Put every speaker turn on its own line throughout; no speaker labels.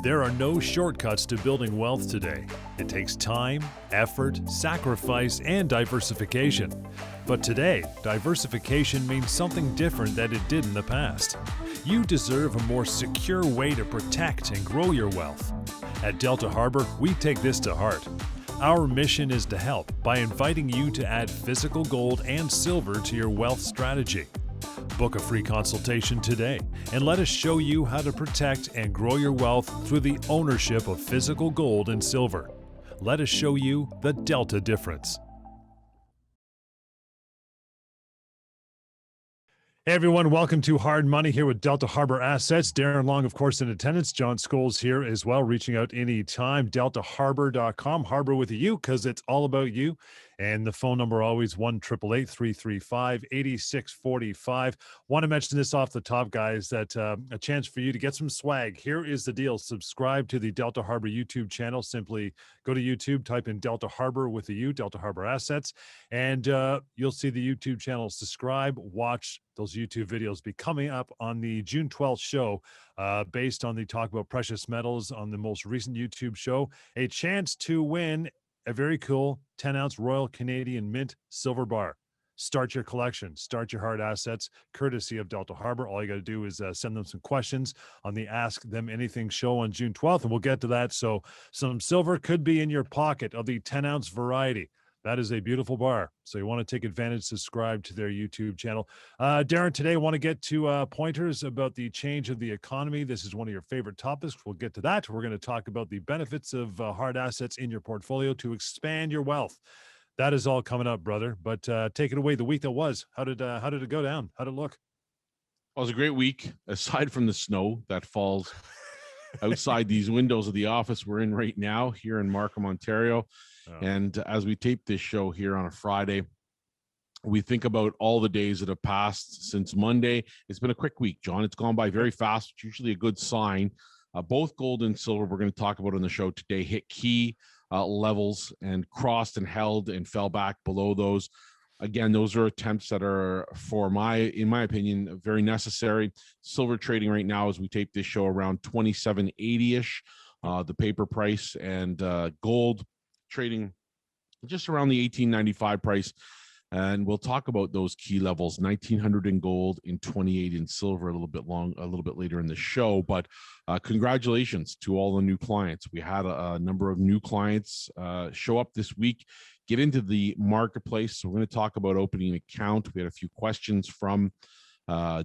There are no shortcuts to building wealth today. It takes time, effort, sacrifice, and diversification. But today, diversification means something different than it did in the past. You deserve a more secure way to protect and grow your wealth. At Delta Harbour, we take this to heart. Our mission is to help by inviting you to add physical gold and silver to your wealth strategy. Book a free consultation today and let us show you how to protect and grow your wealth through the ownership of physical gold and silver. Let us show you the Delta difference. Hey everyone, welcome to Hard Money here with Delta Harbour Assets. Darren Long, of course, in attendance. John Scholes here as well, reaching out anytime. DeltaHarbour.com, Harbor with a U, because it's all about you. And the phone number always 1-888-335-8645. Want to mention this off the top, guys, that a chance for you to get some swag. Here is the deal. Subscribe to the Delta Harbour YouTube channel. Simply go to YouTube, type in Delta Harbour with a U, Delta Harbour Assets, and you'll see the YouTube channel. Subscribe, watch those YouTube videos be coming up on the June 12th show based on the talk about precious metals on the most recent YouTube show. A chance to win a very cool 10-ounce Royal Canadian Mint silver bar. Start your collection. Start your hard assets, courtesy of Delta Harbour. All you got to do is send them some questions on the Ask Them Anything show on June 12th, and we'll get to that. So some silver could be in your pocket of the 10-ounce variety. That is a beautiful bar. So you want to take advantage, subscribe to their YouTube channel. Darren, today I want to get to pointers about the change of the economy. This is one of your favorite topics. We'll get to that. We're going to talk about the benefits of hard assets in your portfolio to expand your wealth. That is all coming up, brother. But take it away. The week that was, how did it go down? How did it look?
Well, it was a great week, aside from the snow that falls outside these windows of the office we're in right now here in Markham, Ontario. Oh. And as we tape this show here on a Friday, we think about all the days that have passed since Monday. It's been a quick week, John. It's gone by very fast, which is usually a good sign. Both gold and silver, we're going to talk about on the show today, hit key levels and crossed and held and fell back below those. Again, those are attempts that are, in my opinion, very necessary. Silver trading right now as we tape this show around 27.80-ish, the paper price, and gold trading just around the 18.95 price. And we'll talk about those key levels, 1900 in gold, in 28 in silver, a little bit later in the show. But congratulations to all the new clients. We had a number of new clients show up this week, get into the marketplace. So we're going to talk about opening an account. We had a few questions from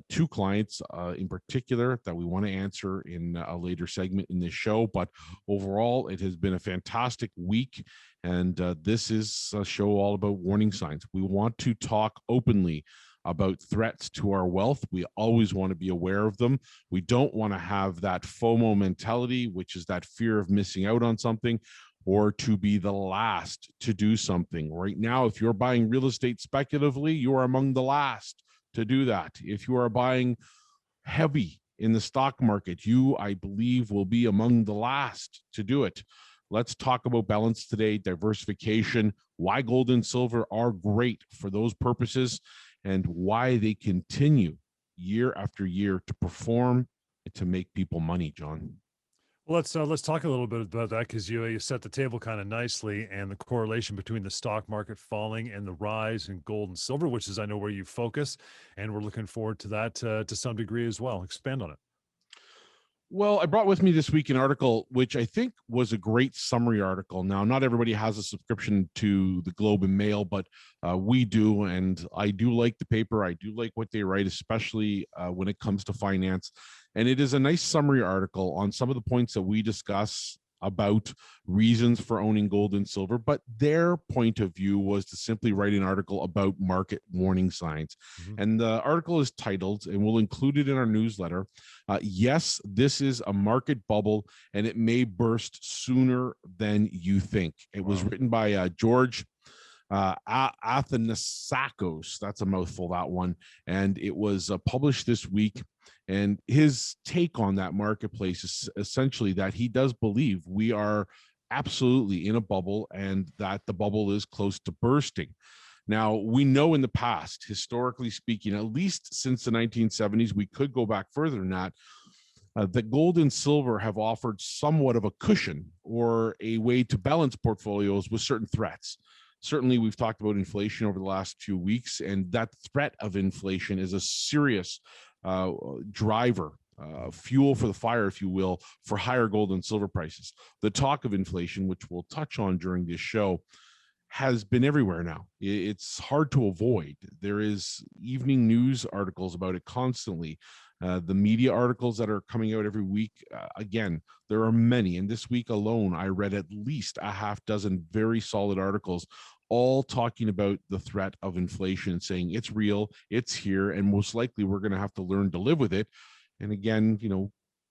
two clients in particular that we want to answer in a later segment in this show. But overall, it has been a fantastic week. And this is a show all about warning signs. We want to talk openly about threats to our wealth. We always want to be aware of them. We don't want to have that FOMO mentality, which is that fear of missing out on something, or to be the last to do something. Right now, if you're buying real estate speculatively, you are among the last to do that. If you are buying heavy in the stock market, you, I believe, will be among the last to do it. Let's talk about balance today, diversification, why gold and silver are great for those purposes, and why they continue year after year to perform and to make people money, John.
Well, let's talk a little bit about that, because you set the table kind of nicely, and the correlation between the stock market falling and the rise in gold and silver, which is, I know, where you focus, and we're looking forward to that to some degree as well. Expand on it.
Well, I brought with me this week an article, which I think was a great summary article. Now, not everybody has a subscription to the Globe and Mail, but we do, and I do like the paper. I do like what they write, especially when it comes to finance. And it is a nice summary article on some of the points that we discuss about reasons for owning gold and silver, but their point of view was to simply write an article about market warning signs. Mm-hmm. And the article is titled, and we'll include it in our newsletter, Yes, This is a Market Bubble, and it may burst sooner than you think. It was written by George Athanasakos. That's a mouthful, that one. And it was published this week. And his take on that marketplace is essentially that he does believe we are absolutely in a bubble and that the bubble is close to bursting. Now, we know in the past, historically speaking, at least since the 1970s, we could go back further than that, that gold and silver have offered somewhat of a cushion or a way to balance portfolios with certain threats. Certainly, we've talked about inflation over the last 2 weeks, and that threat of inflation is a serious driver, fuel for the fire, if you will, for higher gold and silver prices. The talk of inflation, which we'll touch on during this show, has been everywhere now. It's hard to avoid. There is evening news articles about it constantly. The media articles that are coming out every week, again, there are many. And this week alone, I read at least a half dozen very solid articles, all talking about the threat of inflation, saying it's real, it's here, and most likely we're going to have to learn to live with it. And again,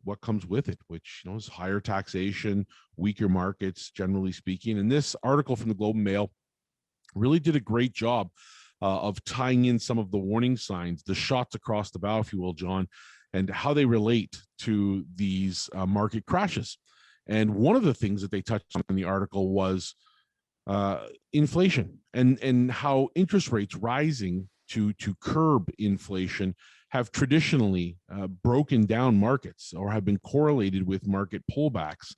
what comes with it, which is higher taxation, weaker markets, generally speaking. And this article from the Globe and Mail really did a great job of tying in some of the warning signs, the shots across the bow, if you will, John, and how they relate to these market crashes. And one of the things that they touched on in the article was inflation and how interest rates rising to curb inflation have traditionally broken down markets or have been correlated with market pullbacks.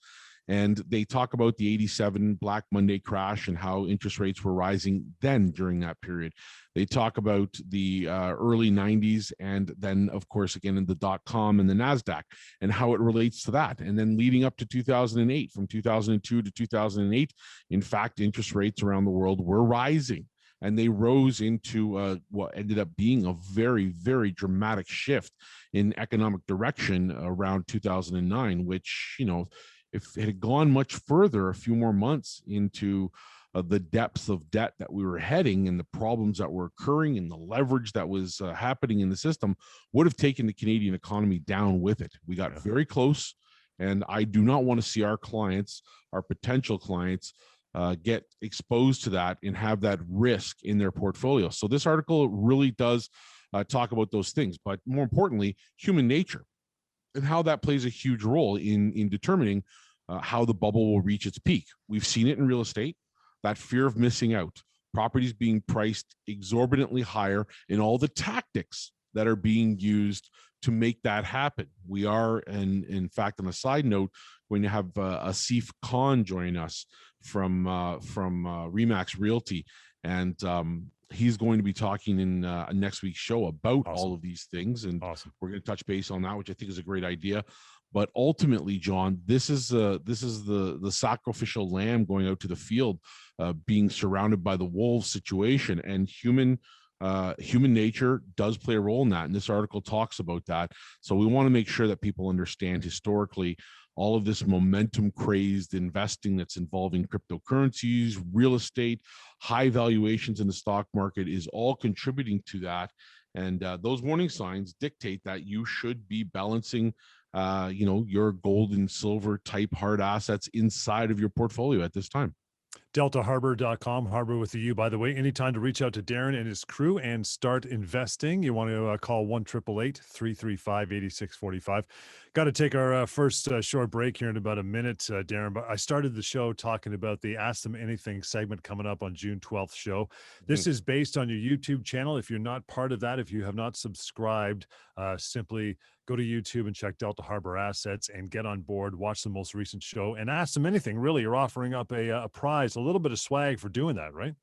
And they talk about the 87 Black Monday crash and how interest rates were rising then during that period. They talk about the early 90s and then, of course, again in the dot-com and the NASDAQ and how it relates to that. And then leading up to 2008, from 2002 to 2008, in fact, interest rates around the world were rising. And they rose into what ended up being a very, very dramatic shift in economic direction around 2009, which, if it had gone much further, a few more months into the depths of debt that we were heading and the problems that were occurring and the leverage that was happening in the system, would have taken the Canadian economy down with it. We got very close, and I do not want to see our clients, our potential clients, get exposed to that and have that risk in their portfolio. So this article really does talk about those things, but more importantly, human nature and how that plays a huge role in determining how the bubble will reach its peak. We've seen it in real estate, that fear of missing out, properties being priced exorbitantly higher, and all the tactics that are being used to make that happen. We are, and in fact, on a side note, going to have Asif Khan join us from Remax Realty, and he's going to be talking in next week's show about all of these things, and we're going to touch base on that, which I think is a great idea. But ultimately, John, this is the sacrificial lamb going out to the field, being surrounded by the wolves situation, and human nature does play a role in that. And this article talks about that. So we want to make sure that people understand historically all of this momentum crazed investing that's involving cryptocurrencies, real estate, high valuations in the stock market is all contributing to that. And those warning signs dictate that you should be balancing your gold and silver type hard assets inside of your portfolio at this time.
DeltaHarbor.com, Harbor with a U, by the way. Anytime to reach out to Darren and his crew and start investing, you want to call 1-888-335-8645. Got to take our first short break here in about a minute, Darren. But I started the show talking about the Ask Them Anything segment coming up on June 12th show. This is based on your YouTube channel. If you're not part of that, if you have not subscribed, simply go to YouTube and check Delta Harbour Assets and get on board, watch the most recent show, and ask them anything. Really, you're offering up a prize, a little bit of swag for doing that, right?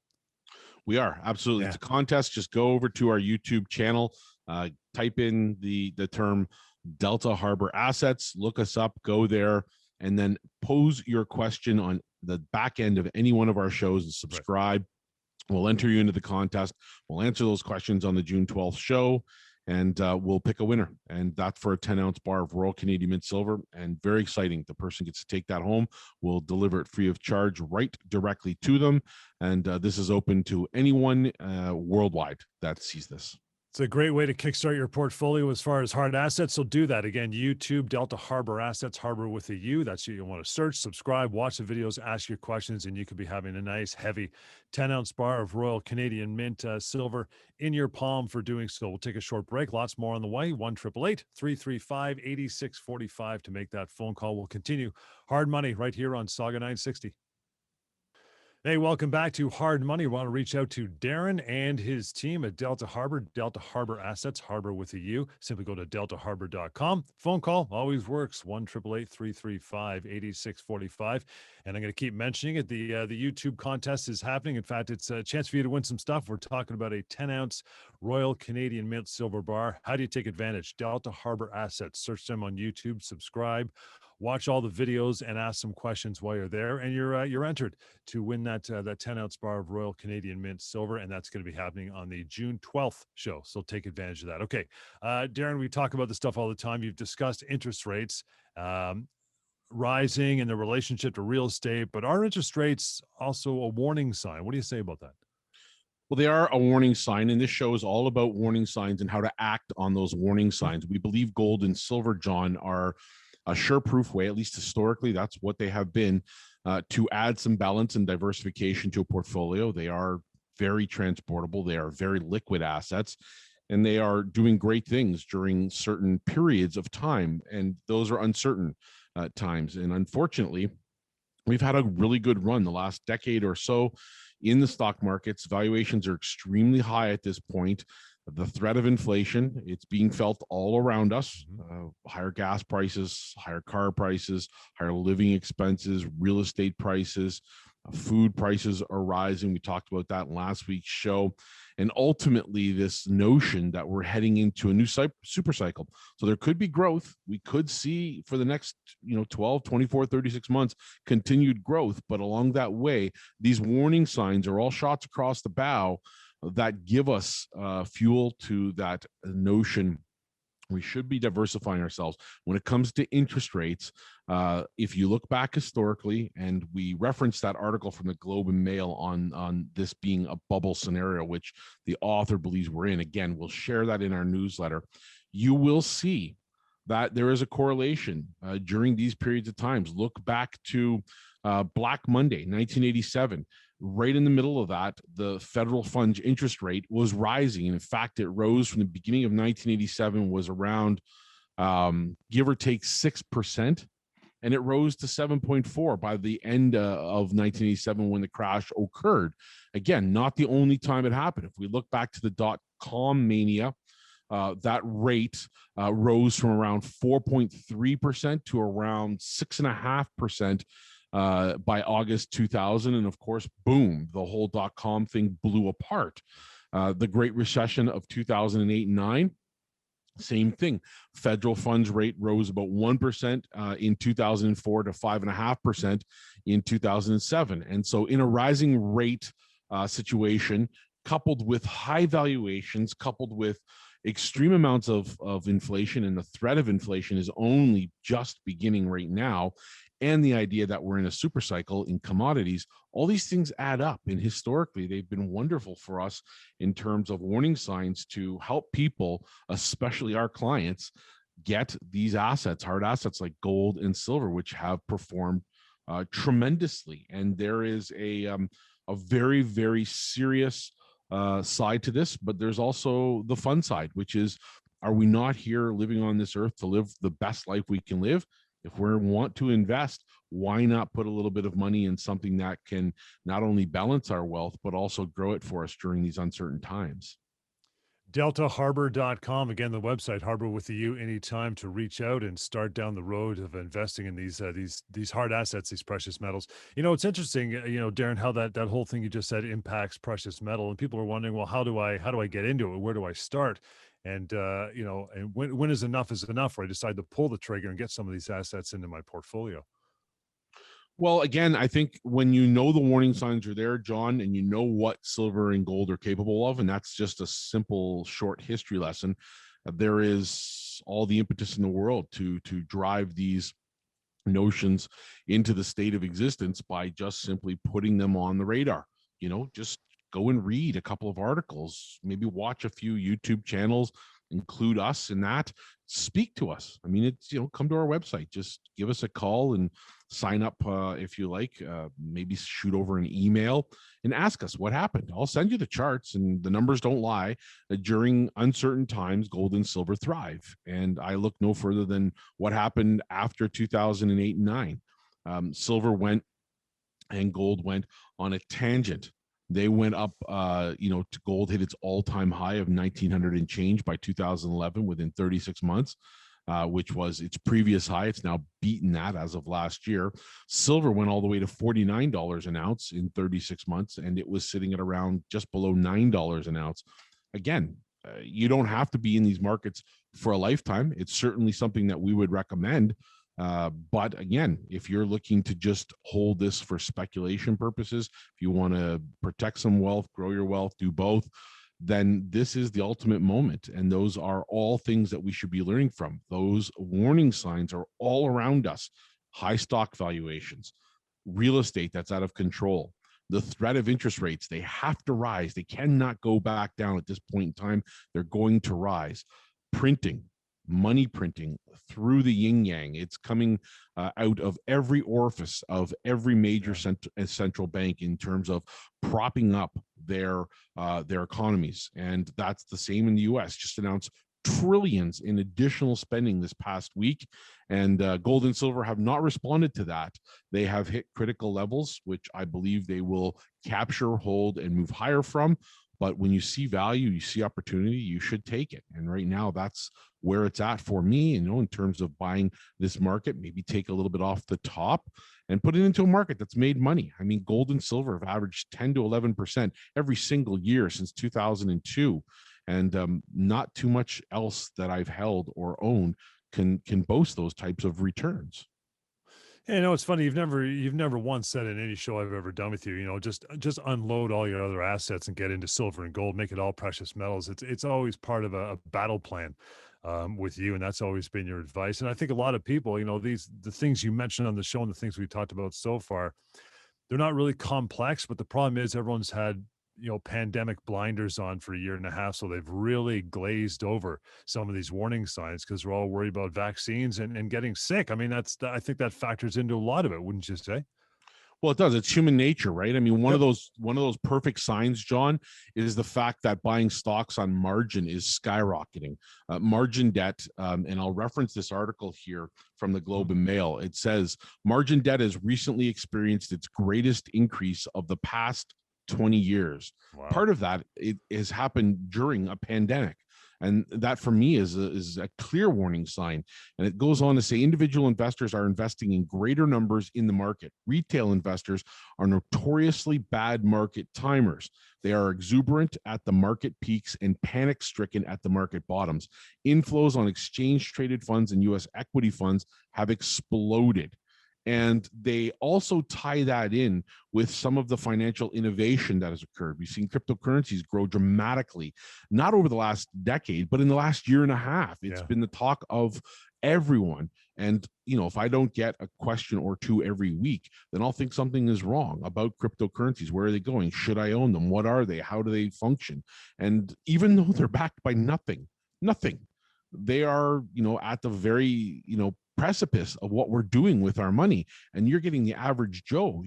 We are, absolutely. It's a contest. Just go over to our YouTube channel, type in the term Delta Harbour Assets, look us up, go there, and then pose your question on the back end of any one of our shows and subscribe. Right. We'll enter you into the contest. We'll answer those questions on the June 12th show, and we'll pick a winner. And that's for a 10-ounce bar of Royal Canadian Mint Silver. And very exciting. The person gets to take that home. We'll deliver it free of charge right directly to them. And this is open to anyone worldwide that sees this.
It's a great way to kickstart your portfolio as far as hard assets. So do that. Again, YouTube, Delta Harbour Assets, Harbor with a U. That's what you want to search, subscribe, watch the videos, ask your questions, and you could be having a nice, heavy 10-ounce bar of Royal Canadian Mint Silver in your palm for doing so. We'll take a short break. Lots more on the way. 1-888-335-8645 to make that phone call. We'll continue Hard Money right here on Sauga 960. Hey, welcome back to Hard Money. We want to reach out to Darren and his team at Delta Harbour Assets, Harbor with a U. Simply go to deltaharbor.com. Phone call always works, 1-888-335-8645. And I'm going to keep mentioning it. The YouTube contest is happening. In fact, it's a chance for you to win some stuff. We're talking about a 10-ounce Royal Canadian Mint silver bar. How do you take advantage? Delta Harbour Assets. Search them on YouTube, subscribe, watch all the videos, and ask some questions while you're there. And you're entered to win that 10-ounce bar of Royal Canadian Mint silver, and that's going to be happening on the June 12th show. So take advantage of that. Okay, Darren, we talk about this stuff all the time. You've discussed interest rates rising and the relationship to real estate, but are interest rates also a warning sign? What do you say about that?
Well, they are a warning sign, and this show is all about warning signs and how to act on those warning signs. We believe gold and silver, John, are a sure-proof way, at least historically, that's what they have been, to add some balance and diversification to a portfolio. They are very transportable. They are very liquid assets, and they are doing great things during certain periods of time, and those are uncertain times. And unfortunately, we've had a really good run the last decade or so in the stock markets. Valuations are extremely high at this point. The threat of inflation, it's being felt all around us. Higher gas prices, higher car prices, higher living expenses, real estate prices, food prices are rising. We talked about that in last week's show. And ultimately, this notion that we're heading into a new super cycle. So there could be growth. We could see for the next 12, 24, 36 months, continued growth. But along that way, these warning signs are all shots across the bow that give us fuel to that notion. We should be diversifying ourselves when it comes to interest rates. If you look back historically, and we referenced that article from the Globe and Mail on this being a bubble scenario, which the author believes we're in. Again, we'll share that in our newsletter. You will see that there is a correlation during these periods of times. Look back to Black Monday, 1987. Right in the middle of that, the federal funds interest rate was rising. And in fact, it rose from the beginning of 1987, was around give or take 6%. And it rose to 7.4 by the end of 1987 when the crash occurred. Again, not the only time it happened. If we look back to the dot-com mania, that rate rose from around 4.3% to around 6.5% by August 2000. And of course, boom, the whole dot-com thing blew apart. The Great Recession of 2008 and 9, same thing. Federal funds rate rose about 1% in 2004 to 5.5% in 2007. And so in a rising rate situation, coupled with high valuations, coupled with extreme amounts of inflation, and the threat of inflation is only just beginning right now, and the idea that we're in a super cycle in commodities, all these things add up. And historically, they've been wonderful for us in terms of warning signs to help people, especially our clients, get these assets, hard assets like gold and silver, which have performed tremendously. And there is a very, very serious side to this, but there's also the fun side, which is, are we not here living on this earth to live the best life we can live? If we want to invest, why not put a little bit of money in something that can not only balance our wealth, but also grow it for us during these uncertain times?
DeltaHarbor.com. Again, the website, Harbor with the U, anytime to reach out and start down the road of investing in these hard assets, these precious metals. It's interesting, Darren, how that whole thing you just said impacts precious metal. And people are wondering, well, how do I get into it? Where do I start? And, and when is enough where I decide to pull the trigger and get some of these assets into my portfolio?
Well, again, I think when you know the warning signs are there, John, and you know what silver and gold are capable of, and that's just a simple, short history lesson, there is all the impetus in the world to drive these notions into the state of existence by just simply putting them on the radar. Just go and read a couple of articles, maybe watch a few YouTube channels, include us in that, speak to us. I mean, it's, come to our website, just give us a call and sign up if you like, maybe shoot over an email and ask us what happened. I'll send you the charts, and the numbers don't lie. During uncertain times, gold and silver thrive. And I look no further than what happened after 2008 and 9. Silver went and gold went on a tangent. They went up, to gold hit its all-time high of 1,900 and change by 2011 within 36 months, which was its previous high. It's now beaten that as of last year. Silver went all the way to $49 an ounce in 36 months, and it was sitting at around just below $9 an ounce. Again, you don't have to be in these markets for a lifetime. It's certainly something that we would recommend. But again, if you're looking to just hold this for speculation purposes, if you want to protect some wealth, grow your wealth, do both, then this is the ultimate moment. And those are all things that we should be learning from. Those warning signs are all around us. High stock valuations, real estate that's out of control, the threat of interest rates, they have to rise. They cannot go back down at this point in time. They're going to rise. Printing, money printing through the yin yang. It's coming out of every orifice of every major central bank in terms of propping up their economies. And that's the same in the US. Just announced trillions in additional spending this past week. And gold and silver have not responded to that. They have hit critical levels, which I believe they will capture, hold, and move higher from. But when you see value, you see opportunity, you should take it. And right now, that's where it's at for me, in terms of buying this market. Maybe take a little bit off the top and put it into a market that's made money. I mean, gold and silver have averaged 10 to 11% every single year since 2002. And not too much else that I've held or owned can boast those types of returns.
Yeah, it's funny. You've never once said in any show I've ever done with you, just unload all your other assets and get into silver and gold, make it all precious metals. It's always part of a battle plan with you, and that's always been your advice. And I think a lot of people, the things you mentioned on the show and the things we talked about so far, they're not really complex, but the problem is everyone's had pandemic blinders on for a year and a half. So they've really glazed over some of these warning signs because we're all worried about vaccines and getting sick. I mean, I think that factors into a lot of it, wouldn't you say?
Well, it does. It's human nature, right? I mean, one of those perfect signs, John, is the fact that buying stocks on margin is skyrocketing. Margin debt, and I'll reference this article here from the Globe and Mail. It says margin debt has recently experienced its greatest increase of the past 20 years. Wow. Part of that it has happened during a pandemic. And that for me is a clear warning sign. And it goes on to say individual investors are investing in greater numbers in the market. Retail investors are notoriously bad market timers. They are exuberant at the market peaks and panic stricken at the market bottoms. Inflows on exchange traded funds and US equity funds have exploded. And they also tie that in with some of the financial innovation that has occurred. We've seen cryptocurrencies grow dramatically, not over the last decade, but in the last year and a half. It's been the talk of everyone. And, if I don't get a question or two every week, then I'll think something is wrong about cryptocurrencies. Where are they going? Should I own them? What are they? How do they function? And even though they're backed by nothing, they are, at the very, precipice of what we're doing with our money. And you're getting the average Joe,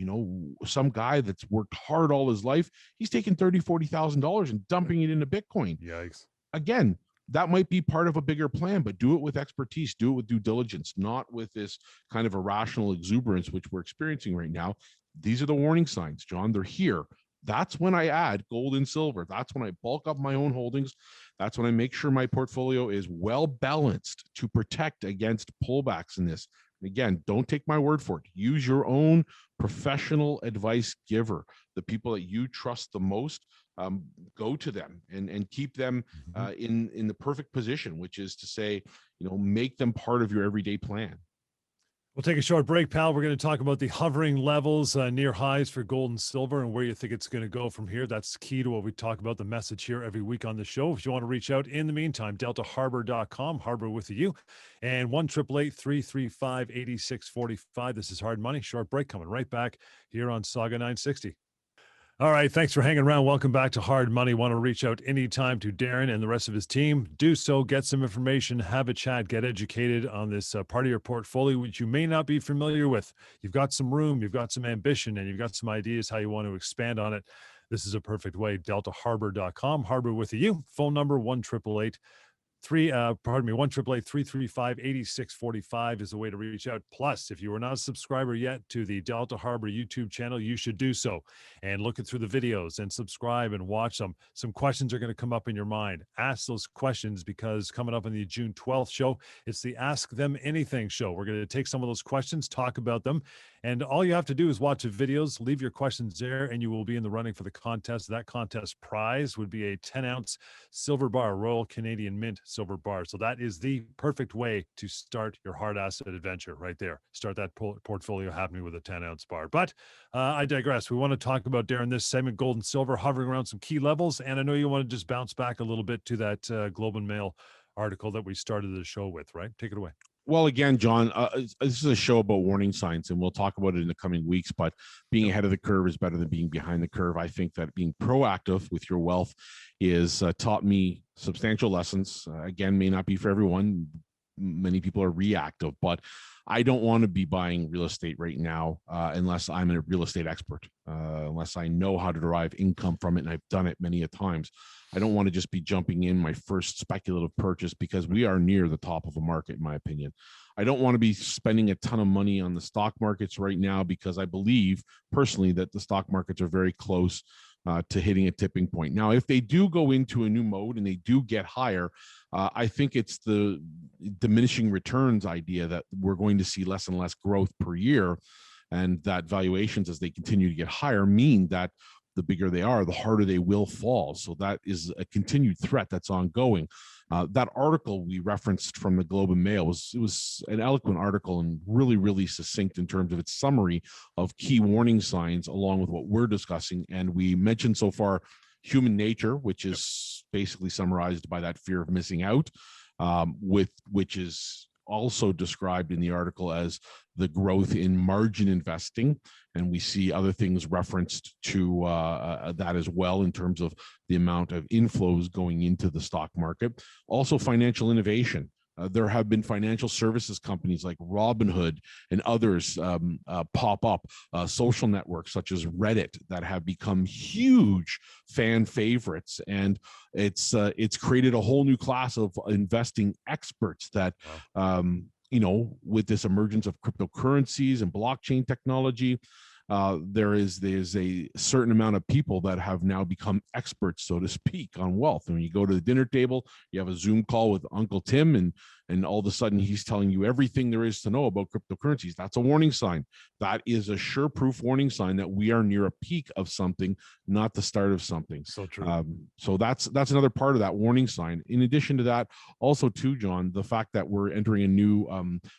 some guy that's worked hard all his life, he's taking $30,000-$40,000 and dumping it into Bitcoin.
Yikes.
Again, that might be part of a bigger plan, but do it with expertise, do it with due diligence, not with this kind of irrational exuberance which we're experiencing right now. These are the warning signs, John. They're here. That's when I add gold and silver. That's when I bulk up my own holdings. That's when I make sure my portfolio is well balanced to protect against pullbacks in this. And again, don't take my word for it. Use your own professional advice giver, the people that you trust the most. Go to them and keep them in the perfect position, which is to say, make them part of your everyday plan.
We'll take a short break, pal. We're going to talk about the hovering levels near highs for gold and silver and where you think it's going to go from here. That's key to what we talk about, the message here every week on the show. If you want to reach out in the meantime, deltaharbor.com, Harbor with you, and 1-888-335-8645. This is Hard Money. Short break coming right back here on Sauga 960. All right, thanks for hanging around. Welcome back to Hard Money. Want to reach out anytime to Darren and the rest of his team? Do so. Get some information, have a chat, get educated on this part of your portfolio, which you may not be familiar with. You've got some room, you've got some ambition, and you've got some ideas how you want to expand on it. This is a perfect way. DeltaHarbor.com, Harbor with you. Phone number 1-888 1-888-335-8645 is the way to reach out. Plus, if you are not a subscriber yet to the Delta Harbour YouTube channel, you should do so and look through the videos and subscribe and watch them. Some questions are going to come up in your mind. Ask those questions, because coming up on the June 12th show, it's the Ask Them Anything show. We're going to take some of those questions, talk about them, and all you have to do is watch the videos, leave your questions there, and you will be in the running for the contest. That contest prize would be a 10-ounce silver bar, Royal Canadian Mint silver bar. So that is the perfect way to start your hard asset adventure right there. Start that portfolio happening with a 10-ounce bar. But I digress. We want to talk about, Darren, this segment, gold and silver, hovering around some key levels. And I know you want to just bounce back a little bit to that Globe and Mail article that we started the show with, right? Take it away.
Well, again, John, this is a show about warning signs, and we'll talk about it in the coming weeks, but being ahead of the curve is better than being behind the curve. I think that being proactive with your wealth is taught me substantial lessons. Again, may not be for everyone. Many people are reactive, but I don't want to be buying real estate right now unless I'm a real estate expert, unless I know how to derive income from it, and I've done it many a times. I don't want to just be jumping in my first speculative purchase, because we are near the top of a market, in my opinion. I don't want to be spending a ton of money on the stock markets right now, because I believe personally that the stock markets are very close to hitting a tipping point. Now, if they do go into a new mode and they do get higher, I think it's the diminishing returns idea that we're going to see less and less growth per year, and that valuations, as they continue to get higher, mean that the bigger they are, the harder they will fall. So that is a continued threat that's ongoing. That article we referenced from the Globe and Mail was an eloquent article, and really, really succinct in terms of its summary of key warning signs, along with what we're discussing. And we mentioned so far human nature, which is basically summarized by that fear of missing out, which is also described in the article as the growth in margin investing. And we see other things referenced to that as well, in terms of the amount of inflows going into the stock market. Also, financial innovation. There have been financial services companies like Robinhood and others pop up, social networks such as Reddit, that have become huge fan favorites, and it's created a whole new class of investing experts that with this emergence of cryptocurrencies and blockchain technology, there's a certain amount of people that have now become experts, so to speak, on wealth. And when you go to the dinner table, you have a Zoom call with Uncle Tim, and all of a sudden he's telling you everything there is to know about cryptocurrencies. That's a warning sign. That is a sure proof warning sign that we are near a peak of something, not the start of something.
So true.
So that's another part of that warning sign. In addition to that, also too, John, the fact that we're entering a new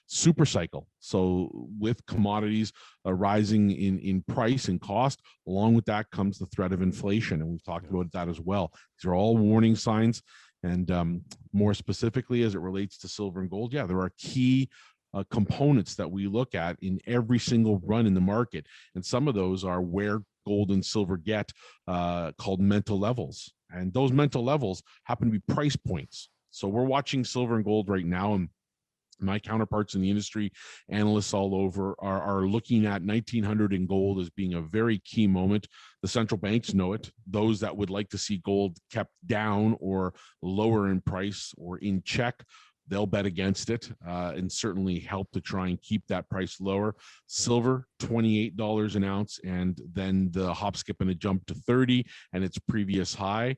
super cycle. So with commodities rising in price and cost, along with that comes the threat of inflation. And we've talked about that as well. These are all warning signs. And more specifically, as it relates to silver and gold, there are key components that we look at in every single run in the market. And some of those are where gold and silver get called mental levels. And those mental levels happen to be price points. So we're watching silver and gold right now, and my counterparts in the industry, analysts all over, are looking at 1900 in gold as being a very key moment. The central banks know it. Those that would like to see gold kept down or lower in price or in check, they'll bet against it and certainly help to try and keep that price lower. Silver, $28 an ounce, and then the hop, skip, and a jump to 30 and its previous high.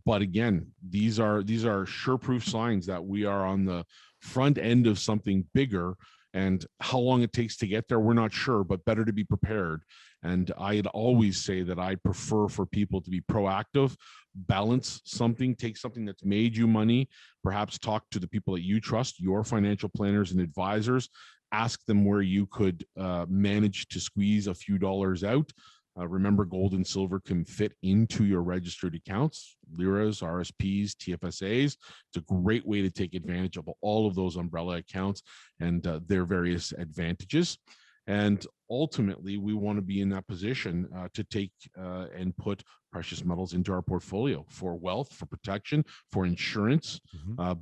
But again, these are sure proof signs that we are on the front end of something bigger, and how long it takes to get there, we're not sure, but better to be prepared. And I'd always say that I prefer for people to be proactive, balance something, take something that's made you money, perhaps talk to the people that you trust, your financial planners and advisors, ask them where you could manage to squeeze a few dollars out. Remember, gold and silver can fit into your registered accounts, LIRAs, RSPs, TFSAs. It's a great way to take advantage of all of those umbrella accounts and their various advantages. And ultimately, we want to be in that position to take and put precious metals into our portfolio for wealth, for protection, for insurance,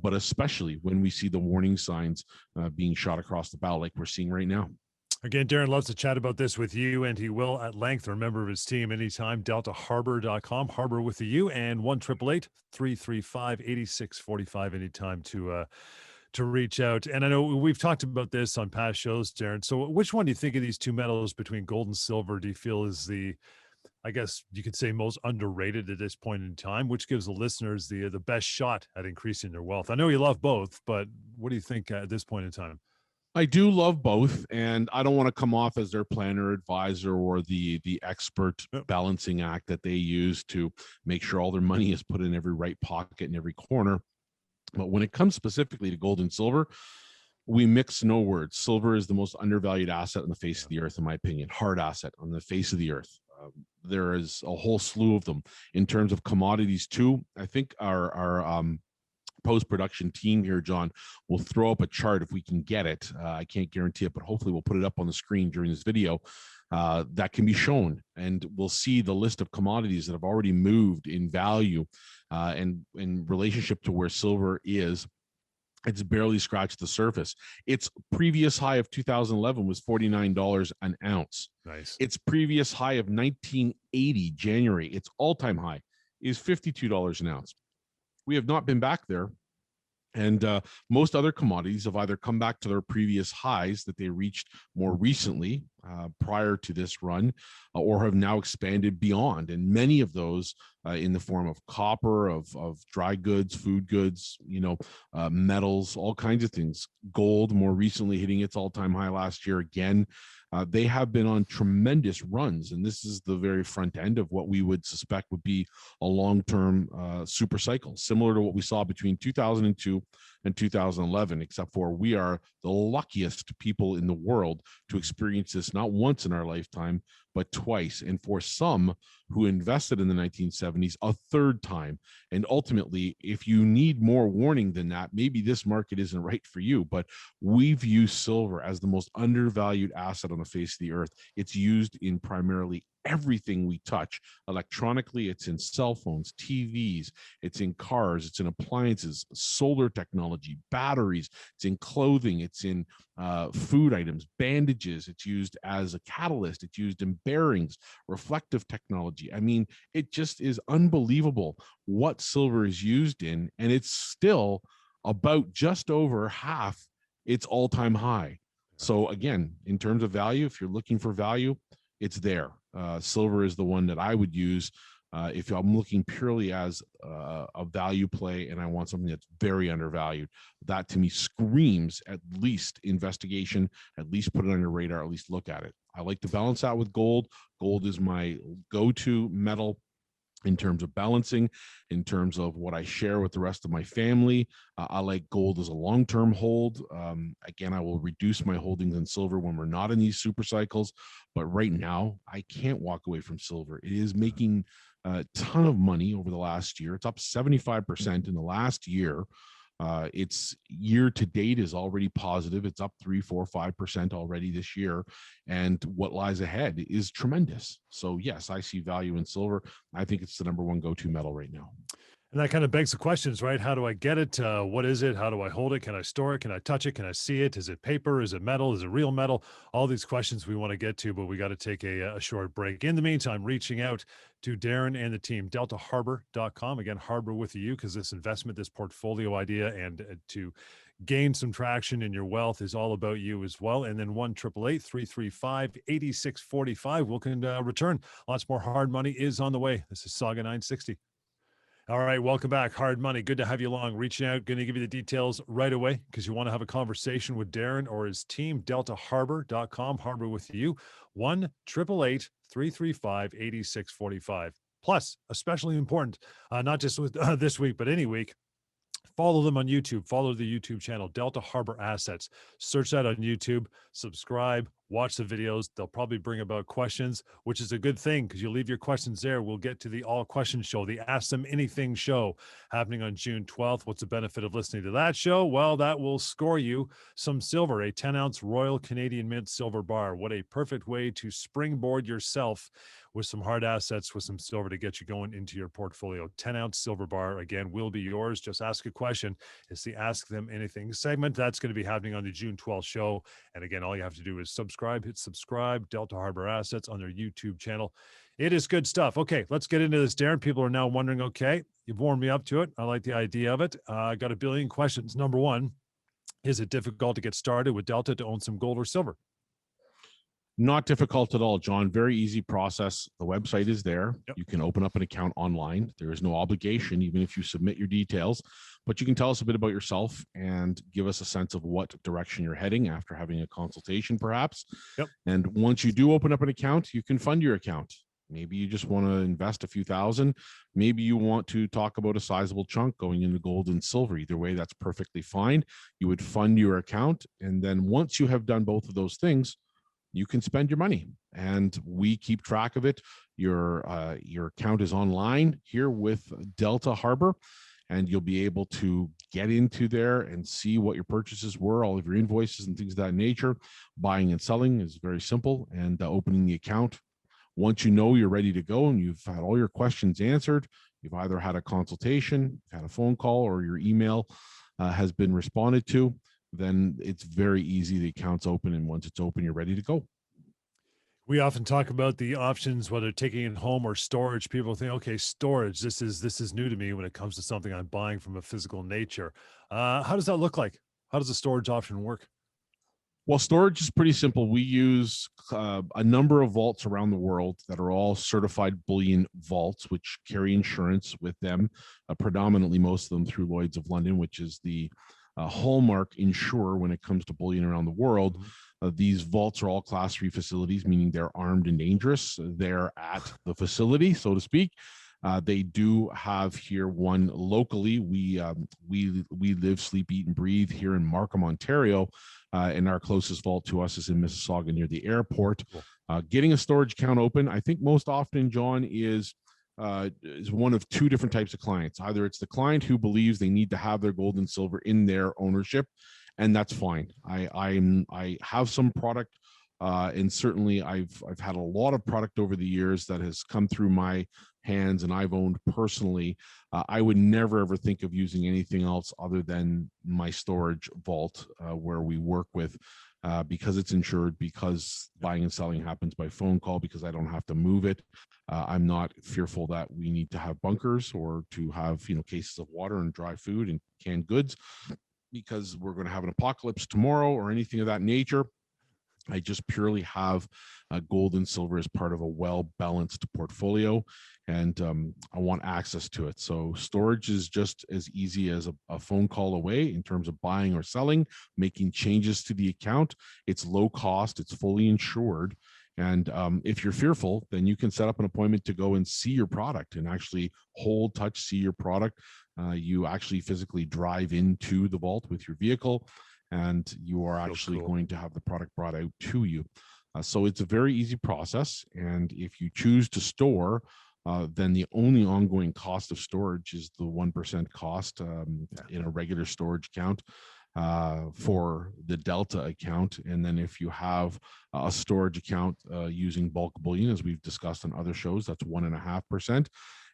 but especially when we see the warning signs being shot across the bow like we're seeing right now.
Again, Darren loves to chat about this with you, and he will at length. A member of his team anytime. DeltaHarbor.com, Harbor with the U, and 1-888-335-8645 anytime to reach out. And I know we've talked about this on past shows, Darren. So which one do you think of these two metals between gold and silver do you feel is I guess you could say, most underrated at this point in time, which gives the listeners the best shot at increasing their wealth? I know you love both, but what do you think at this point in time?
I do love both, and I don't want to come off as their planner, advisor, or the expert balancing act that they use to make sure all their money is put in every right pocket in every corner. But when it comes specifically to gold and silver, we mix no words. Silver is the most undervalued asset on the face of the earth, in my opinion, hard asset on the face of the earth. There is a whole slew of them in terms of commodities too. I think our post-production team here, John, will throw up a chart if we can get it. I can't guarantee it, but hopefully we'll put it up on the screen during this video that can be shown, and we'll see the list of commodities that have already moved in value and in relationship to where silver is. It's barely scratched the surface. Its previous high of 2011 was $49 an ounce.
Nice.
Its previous high of 1980, January, its all-time high is $52 an ounce. We have not been back there. And most other commodities have either come back to their previous highs that they reached more recently prior to this run, or have now expanded beyond. And many of those in the form of copper, of dry goods, food goods, metals, all kinds of things. Gold, more recently hitting its all-time high last year again. They have been on tremendous runs, and this is the very front end of what we would suspect would be a long-term super cycle, similar to what we saw between 2002 and 2011, except for we are the luckiest people in the world to experience this not once in our lifetime, but twice. And for some who invested in the 1970s, a third time. And ultimately, if you need more warning than that, maybe this market isn't right for you. But we view silver as the most undervalued asset on the face of the earth. It's used in primarily everything we touch electronically. It's in cell phones, TVs, it's in cars, it's in appliances, solar technology, batteries, it's in clothing, it's in food items, bandages, it's used as a catalyst, it's used in bearings, reflective technology. I mean, it just is unbelievable what silver is used in, and it's still about just over half its all-time high. So again, in terms of value, if you're looking for value, it's there. Silver is the one that I would use if I'm looking purely as a value play and I want something that's very undervalued. That to me screams at least investigation, at least put it on your radar, at least look at it. I like to balance out with gold. Gold is my go-to metal in terms of balancing, in terms of what I share with the rest of my family. I like gold as a long-term hold. Again, I will reduce my holdings in silver when we're not in these super cycles. But right now, I can't walk away from silver. It is making a ton of money over the last year. It's up 75% in the last year. Its year to date is already positive. It's up 3, 4, 5% already this year. And what lies ahead is tremendous. So yes, I see value in silver. I think it's the number one go-to metal right now.
And that kind of begs the questions, right? How do I get it? What is it? How do I hold it? Can I store it? Can I touch it? Can I see it? Is it paper? Is it metal? Is it real metal? All these questions we want to get to, but we got to take a short break. In the meantime, reaching out to Darren and the team, deltaharbor.com. Again, Harbor with you, because this investment, this portfolio idea, and to gain some traction in your wealth is all about you as well. And then 1-888-335-8645. We can return. Lots more hard money is on the way. This is Sauga 960. All right, welcome back. Hard Money. Good to have you along. Reaching out, going to give you the details right away because you want to have a conversation with Darren or his team. DeltaHarbor.com. Harbor with you. 1-888-335-8645. Plus, especially important, not just with this week, but any week. Follow them on YouTube. Follow the YouTube channel, Delta Harbour Assets. Search that on YouTube. Subscribe. Watch the videos. They'll probably bring about questions, which is a good thing because you leave your questions there. We'll get to the All Questions Show, the Ask Them Anything show happening on June 12th. What's the benefit of listening to that show? Well, that will score you some silver, a 10-ounce Royal Canadian Mint silver bar. What a perfect way to springboard yourself with some hard assets, with some silver to get you going into your portfolio. 10-ounce silver bar, again, will be yours. Just ask a question. It's the Ask Them Anything segment. That's going to be happening on the June 12th show. And again, all you have to do is subscribe subscribe. Hit subscribe, Delta Harbour Assets on their YouTube channel. It is good stuff. Okay, let's get into this, Darren. People are now wondering, okay, you've warmed me up to it. I like the idea of it. I got a billion questions. Number one, is it difficult to get started with Delta to own some gold or silver?
Not difficult at all, John. Very easy process. The website is there.
Yep.
You can open up an account online. There is no obligation, even if you submit your details, but you can tell us a bit about yourself and give us a sense of what direction you're heading after having a consultation, perhaps.
Yep.
And once you do open up an account, you can fund your account. Maybe you just want to invest a few thousand. Maybe you want to talk about a sizable chunk going into gold and silver. Either way, that's perfectly fine. You would fund your account. And then once you have done both of those things, you can spend your money, and we keep track of it. Your account is online here with Delta Harbour, and you'll be able to get into there and see what your purchases were, all of your invoices and things of that nature. Buying and selling is very simple, and opening the account. Once you know you're ready to go and you've had all your questions answered, you've either had a consultation, had a phone call, or your email has been responded to, then it's very easy. The account's open, and once it's open, you're ready to go.
We often talk about the options, whether taking it home or storage. People think, okay, storage, this is new to me when it comes to something I'm buying from a physical nature. How does that look like? How does the storage option work?
Well, storage is pretty simple. We use a number of vaults around the world that are all certified bullion vaults, which carry insurance with them, predominantly most of them through Lloyd's of London, which is the hallmark insurer when it comes to bullion around the world. These vaults are all Class 3 facilities, meaning they're armed and dangerous. They're at the facility, so to speak. They do have here one locally. We live, sleep, eat, and breathe here in Markham, Ontario, and our closest vault to us is in Mississauga near the airport. Cool. Getting a storage account open, I think most often, John, is one of two different types of clients. Either it's the client who believes they need to have their gold and silver in their ownership, and that's fine. I have some product, and certainly I've had a lot of product over the years that has come through my hands and I've owned personally. I would never ever think of using anything else other than my storage vault, where we work with, because it's insured, because buying and selling happens by phone call, because I don't have to move it. I'm not fearful that we need to have bunkers or to have cases of water and dry food and canned goods, because we're going to have an apocalypse tomorrow or anything of that nature. I just purely have gold and silver as part of a well-balanced portfolio, and I want access to it. So storage is just as easy as a phone call away in terms of buying or selling, making changes to the account. It's low cost, it's fully insured. And if you're fearful, then you can set up an appointment to go and see your product and actually hold, touch, see your product. You actually physically drive into the vault with your vehicle, and you are actually going to have the product brought out to you. So it's a very easy process. And if you choose to store, then the only ongoing cost of storage is the 1% cost in a regular storage account for the Delta account. And then if you have a storage account using bulk bullion, as we've discussed on other shows, that's 1.5%.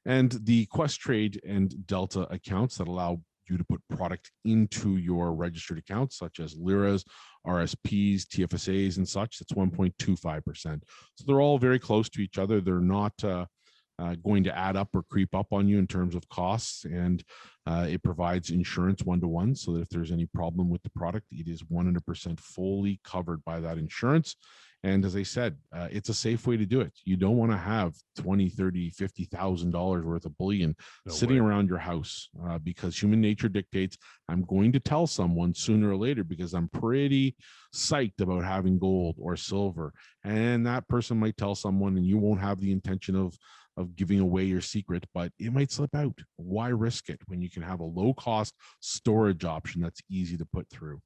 And the Quest Trade and Delta accounts that allow you to put product into your registered accounts, such as liras, RSPs, TFSAs, and such, that's 1.25%. So they're all very close to each other. They're not going to add up or creep up on you in terms of costs, and it provides insurance one-to-one, so that if there's any problem with the product, it is 100% fully covered by that insurance. And as I said, it's a safe way to do it. You don't want to have $20,000, $30,000, $50,000 worth of bullion sitting around your house, because human nature dictates I'm going to tell someone sooner or later because I'm pretty psyched about having gold or silver. And that person might tell someone, and you won't have the intention of giving away your secret, but it might slip out. Why risk it when you can have a low cost storage option that's easy to put through?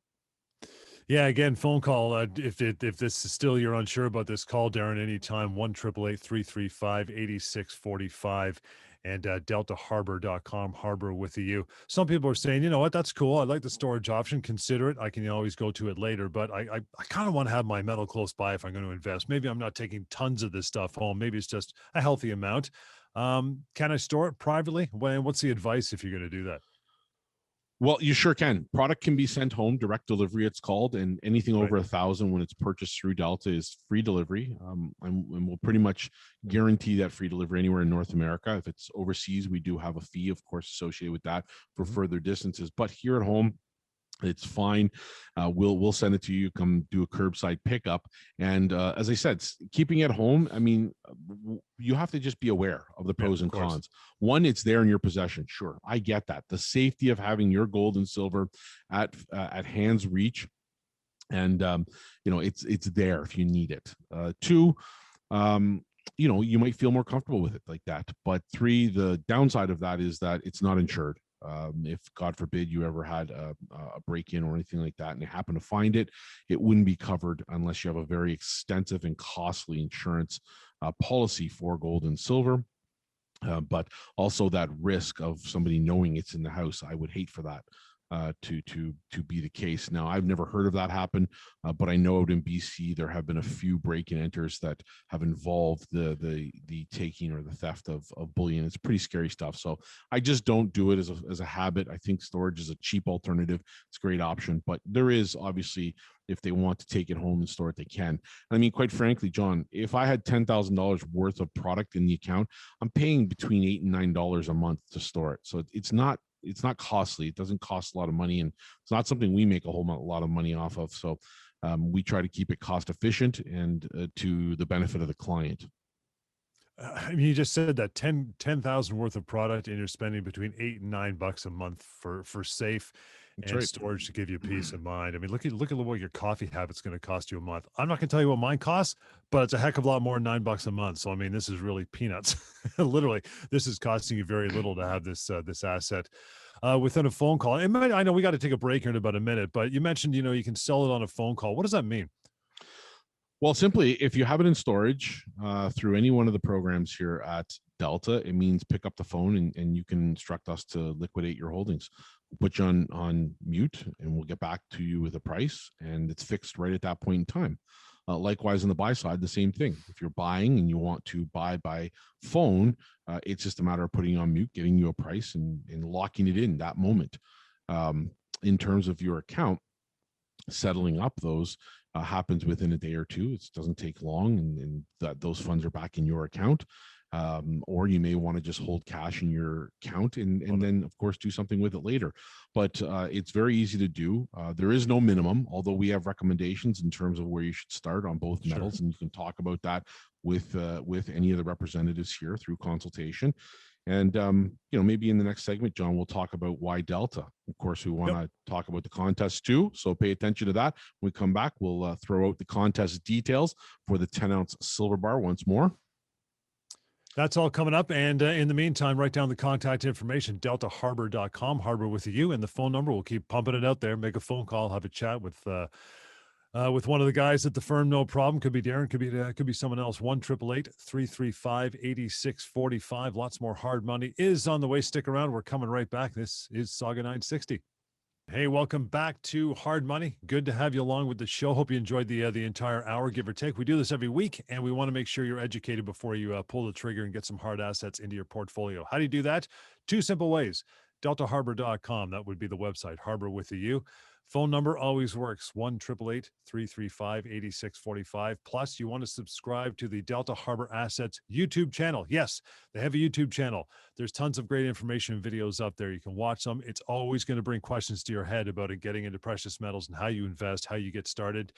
Yeah, again, phone call. If this is still, you're unsure about this, call Darren anytime, 1-888-335-8645, and deltaharbor.com, harbor with a U. Some people are saying, you know what, that's cool. I like the storage option. Consider it. I can always go to it later, but I kind of want to have my metal close by if I'm going to invest. Maybe I'm not taking tons of this stuff home. Maybe it's just a healthy amount. Can I store it privately? What's the advice if you're going to do that?
Well, you sure can. Product can be sent home, direct delivery, it's called, and anything over 1,000 when it's purchased through Delta is free delivery. And we'll pretty much guarantee that free delivery anywhere in North America. If it's overseas, we do have a fee, of course, associated with that for further distances. But here at home, it's fine. We'll send it to you. Come do a curbside pickup. And as I said, keeping it home, I mean, you have to just be aware of the pros and cons. One, it's there in your possession. Sure, I get that. The safety of having your gold and silver at hand's reach, and it's there if you need it. Two, you might feel more comfortable with it like that. But three, the downside of that is that it's not insured. If God forbid you ever had a break-in or anything like that and you happen to find it, it wouldn't be covered unless you have a very extensive and costly insurance policy for gold and silver. But also that risk of somebody knowing it's in the house, I would hate for that to be the case. Now, I've never heard of that happen, but I know out in BC there have been a few break-and-enters that have involved the taking or the theft of bullion. It's pretty scary stuff. So I just don't do it as a habit. I think storage is a cheap alternative. It's a great option, but there is obviously, if they want to take it home and store it, they can. I mean, quite frankly, John, if I had $10,000 worth of product in the account, I'm paying between $8 and $9 a month to store it. So it's not costly. It doesn't cost a lot of money, and it's not something we make a lot of money off of. So we try to keep it cost efficient and to the benefit of the client.
I mean, you just said that 10,000 worth of product, and you're spending between $8 and $9 a month for safe and storage to give you peace of mind. I mean, look at what your coffee habit's going to cost you a month. I'm not going to tell you what mine costs, but it's a heck of a lot more than $9 a month. So I mean, this is really peanuts. Literally, this is costing you very little to have this asset within a phone call. I know we got to take a break here in about a minute, but you mentioned you can sell it on a phone call. What does that mean?
Well, simply, if you have it in storage through any one of the programs here at Delta, it means pick up the phone and you can instruct us to liquidate your holdings. We'll put you on mute and we'll get back to you with a price, and it's fixed right at that point in time. Likewise, on the buy side, the same thing. If you're buying and you want to buy by phone, it's just a matter of putting you on mute, getting you a price, and locking it in that moment. In terms of your account, settling up those happens within a day or two. It doesn't take long, and that those funds are back in your account. Or you may want to just hold cash in your account and then, of course, do something with it later. But it's very easy to do. There is no minimum, although we have recommendations in terms of where you should start on both metals, and you can talk about that with any of the representatives here through consultation. And maybe in the next segment, John, we'll talk about why Delta. Of course, we want to talk about the contest too, so pay attention to that. When we come back, we'll throw out the contest details for the 10-ounce silver bar once more.
That's all coming up. And in the meantime, write down the contact information, deltaharbor.com, Harbor with a U, and the phone number. We'll keep pumping it out there. Make a phone call, have a chat with one of the guys at the firm. No problem. Could be Darren, could be someone else. 1-888-335-8645. Lots more hard money is on the way. Stick around. We're coming right back. This is Sauga 960. Hey, welcome back to Hard Money. Good to have you along with the show. Hope you enjoyed the entire hour, give or take. We do this every week, and we want to make sure you're educated before you pull the trigger and get some hard assets into your portfolio. How do you do that? Two simple ways. DeltaHarbor.com. That would be the website. Harbor with a U. Phone number always works, 1-888-335-8645. Plus, you want to subscribe to the Delta Harbour Assets YouTube channel. Yes, they have a YouTube channel. There's tons of great information and videos up there. You can watch them. It's always going to bring questions to your head about getting into precious metals and how you invest, how you get started.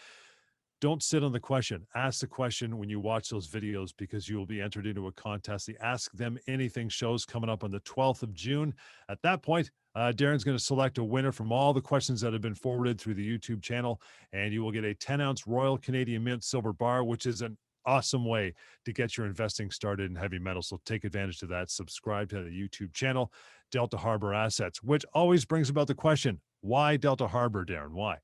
Don't sit on the question. Ask the question when you watch those videos, because you will be entered into a contest. The Ask Them Anything shows coming up on the 12th of June. At that point, Darren's going to select a winner from all the questions that have been forwarded through the YouTube channel, and you will get a 10-ounce Royal Canadian Mint silver bar, which is an awesome way to get your investing started in heavy metals. So take advantage of that. Subscribe to the YouTube channel, Delta Harbour Assets, which always brings about the question, why Delta Harbour, Darren? Why?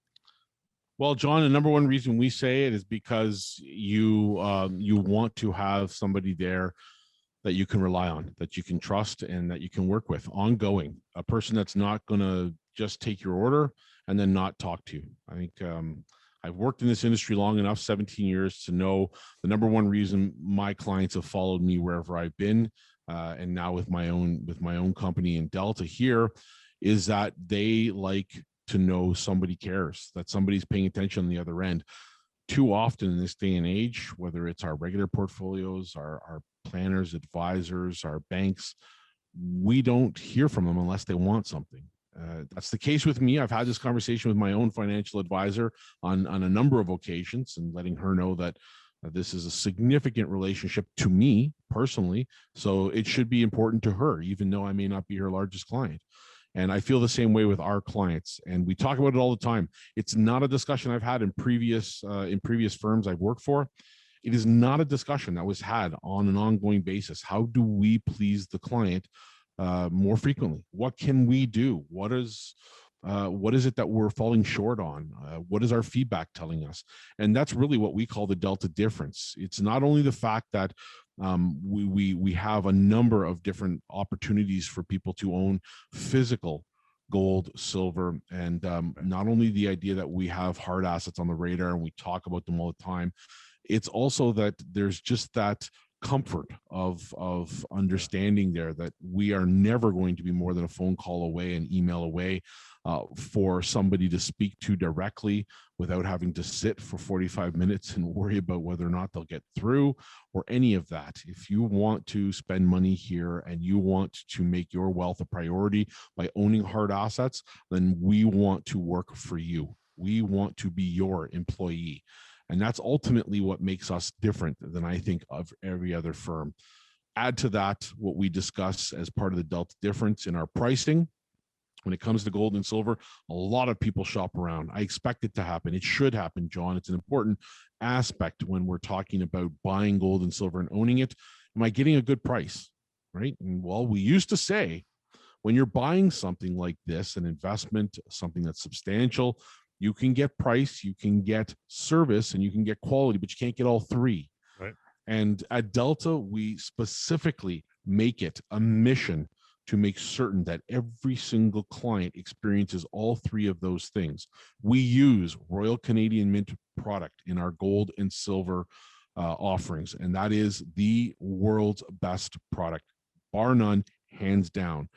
Well, John, the number one reason we say it is because you want to have somebody there that you can rely on, that you can trust, and that you can work with ongoing. A person that's not going to just take your order and then not talk to you. I think I've worked in this industry long enough, 17 years, to know the number one reason my clients have followed me wherever I've been, and now with my own company in Delta here, is that they like to know somebody cares, that somebody's paying attention on the other end. Too often in this day and age, whether it's our regular portfolios, our planners, advisors, our banks, we don't hear from them unless they want something. That's the case with me. I've had this conversation with my own financial advisor on a number of occasions, and letting her know that this is a significant relationship to me personally, so it should be important to her, even though I may not be her largest client. And I feel the same way with our clients, and we talk about it all the time. It's not a discussion I've had in previous firms I've worked for. It is not a discussion that was had on an ongoing basis. How do we please the client more frequently? What can we do? What is it that we're falling short on? What is our feedback telling us? And that's really what we call the Delta difference. It's not only the fact that we have a number of different opportunities for people to own physical gold, silver, and not only the idea that we have hard assets on the radar and we talk about them all the time. It's also that there's just that comfort of understanding there that we are never going to be more than a phone call away, an email away, for somebody to speak to directly without having to sit for 45 minutes and worry about whether or not they'll get through or any of that. If you want to spend money here and you want to make your wealth a priority by owning hard assets, then we want to work for you. We want to be your employee. And that's ultimately what makes us different than I think of every other firm. Add to that what we discuss as part of the Delta difference in our pricing. When it comes to gold and silver, a lot of people shop around. I expect it to happen. It should happen, John. It's an important aspect when we're talking about buying gold and silver and owning it. Am I getting a good price? Right? And well, we used to say, when you're buying something like this, an investment, something that's substantial, you can get price, you can get service, and you can get quality, but you can't get all three.
Right.
And at Delta, we specifically make it a mission to make certain that every single client experiences all three of those things. We use Royal Canadian Mint product in our gold and silver offerings, and that is the world's best product, bar none, hands down.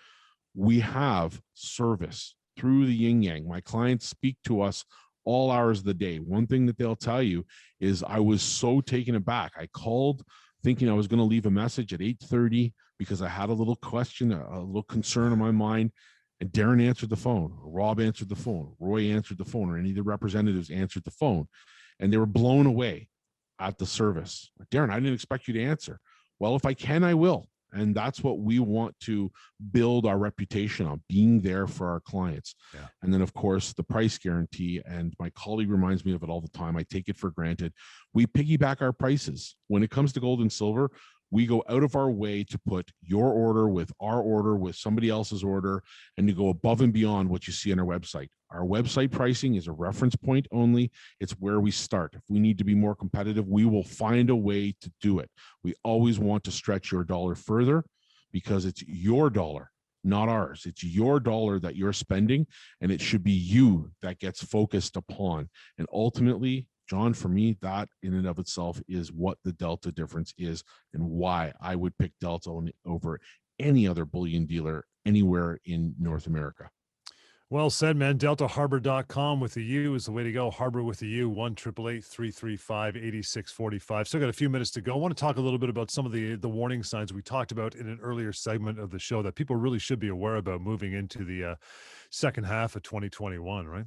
We have service through the yin yang. My clients speak to us all hours of the day. One thing that they'll tell you is, I was so taken aback. I called thinking I was going to leave a message at 8:30 because I had a little question, a little concern in my mind. And Darren answered the phone, or Rob answered the phone, Roy answered the phone, or any of the representatives answered the phone. And they were blown away at the service. Darren, I didn't expect you to answer. Well, if I can, I will. And that's what we want to build our reputation on, being there for our clients. Yeah. And then, of course, the price guarantee. And my colleague reminds me of it all the time. I take it for granted. We piggyback our prices. When it comes to gold and silver, we go out of our way to put your order with our order with somebody else's order, and to go above and beyond what you see on our website. Our website pricing is a reference point only. It's where we start. If we need to be more competitive, we will find a way to do it. We always want to stretch your dollar further, because it's your dollar, not ours. It's your dollar that you're spending, and it should be you that gets focused upon. And ultimately, John, for me, that in and of itself is what the Delta difference is, and why I would pick Delta over any other bullion dealer anywhere in North America.
Well said, man. DeltaHarbor.com with the U is the way to go. Harbor with the U, 1-888-335-8645. Still got a few minutes to go. I want to talk a little bit about some of the warning signs we talked about in an earlier segment of the show that people really should be aware about moving into the second half of 2021, right?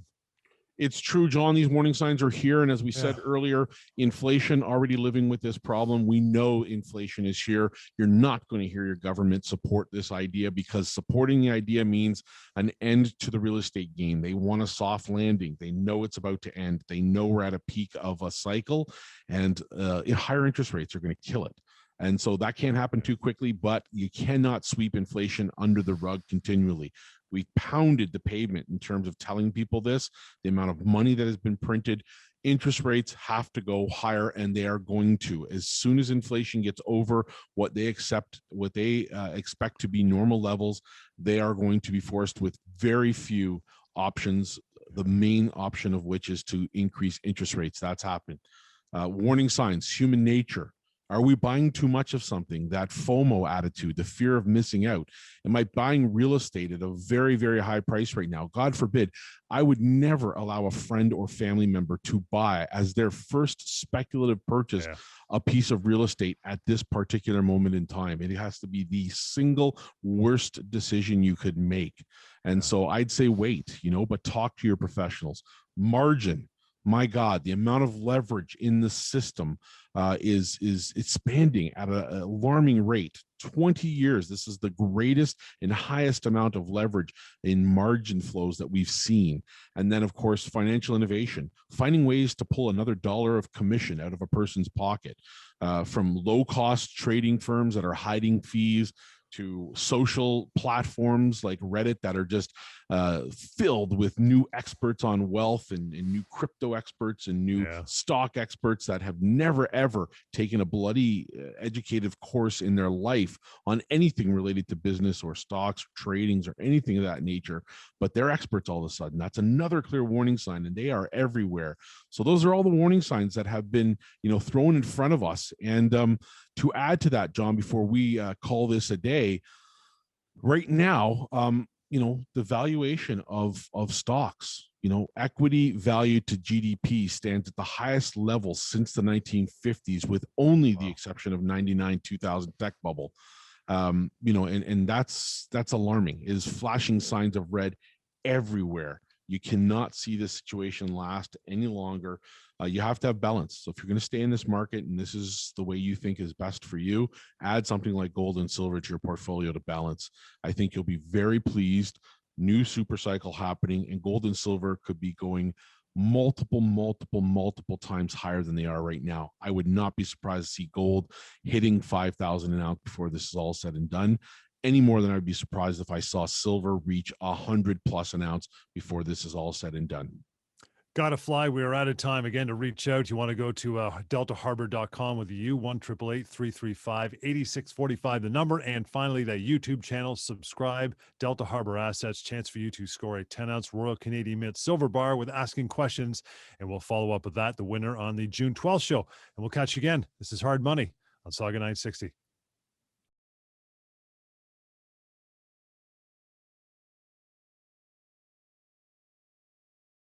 It's true, John. These warning signs are here. And as we said earlier, inflation, already living with this problem. We know inflation is here. You're not going to hear your government support this idea, because supporting the idea means an end to the real estate game. They want a soft landing. They know it's about to end. They know we're at a peak of a cycle, and higher interest rates are going to kill it. And so that can't happen too quickly, but you cannot sweep inflation under the rug continually. We pounded the pavement in terms of telling people this, the amount of money that has been printed. Interest rates have to go higher, and they are going to. As soon as inflation gets over what they expect to be normal levels, they are going to be forced with very few options, the main option of which is to increase interest rates. That's happened. Warning signs, human nature. Are we buying too much of something? That FOMO attitude, the fear of missing out. Am I buying real estate at a very, very high price right now? God forbid, I would never allow a friend or family member to buy as their first speculative purchase a piece of real estate at this particular moment in time. It has to be the single worst decision you could make. And so I'd say wait, but talk to your professionals. Margin. My God, the amount of leverage in the system is expanding at an alarming rate. 20 years, this is the greatest and highest amount of leverage in margin flows that we've seen. And then, of course, financial innovation, finding ways to pull another dollar of commission out of a person's pocket, from low-cost trading firms that are hiding fees to social platforms like Reddit that are just filled with new experts on wealth and new crypto experts and new stock experts that have never, ever taken a bloody educative course in their life on anything related to business or stocks or tradings or anything of that nature. But they're experts all of a sudden. That's another clear warning sign, and they are everywhere. So those are all the warning signs that have been, thrown in front of us. And to add to that, John, before we call this a day, right now, the valuation of stocks, equity value to GDP stands at the highest level since the 1950s, with only the exception of 99, 2000 tech bubble. And that's alarming. It is flashing signs of red everywhere. You cannot see this situation last any longer. You have to have balance. So if you're going to stay in this market and this is the way you think is best for you, add something like gold and silver to your portfolio to balance. I think you'll be very pleased. New super cycle happening, and gold and silver could be going multiple times higher than they are right now. I would not be surprised to see gold hitting 5,000 an ounce before this is all said and done, any more than I'd be surprised if I saw silver reach 100 plus an ounce before this is all said and done.
Gotta fly. We are out of time. Again, to reach out, you want to go to deltaharbor.com with you, 1-888-335-8645, the number. And finally, that YouTube channel, subscribe, Delta Harbour Assets, chance for you to score a 10-ounce Royal Canadian Mint silver bar with asking questions. And we'll follow up with that, the winner, on the June 12th show. And we'll catch you again. This is Hard Money on Sauga 960.